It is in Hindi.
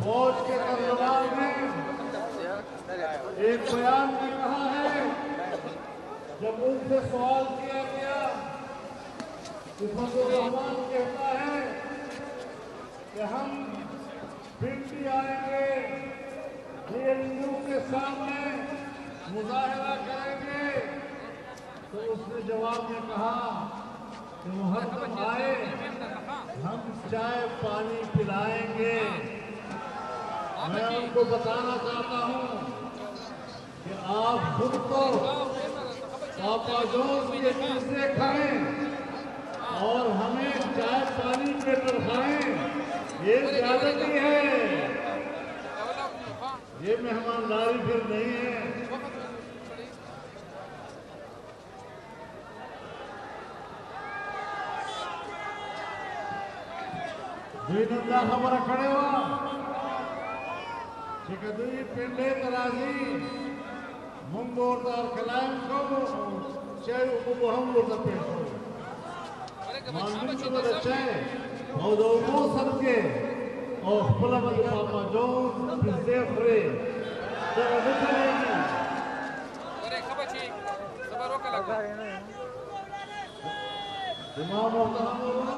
फौज के तरजमान ने एक बयान में कहा है, जब उनसे सवाल किया गया कि फजलुर रहमान कहता है कि हम फिर भी आएंगे, जेएनयू के सामने मुजाहिरा करेंगे, तो उसने जवाब में कहा कि मुहर्रम आए, हम चाय पानी पिलाएंगे। मैं उनको बताना चाहता हूं कि आप खुद तो पापा जोश के चीजें खाएं और हमें चाय पानी पे तरसाएं, ये ज्यादती है, ये मेहमानदारी फिर नहीं है। दुईनंदा खबर खड़े हुआ चिकदुई पिंडे तराजी मुंगोरदार कलाम को चाहे उपबहम लोटा पेशो मानवी को बच्चे और दो सबके और फुलामत पापा जो बिज़ेफ्रे जब निकलेगी इमाम मोहतरम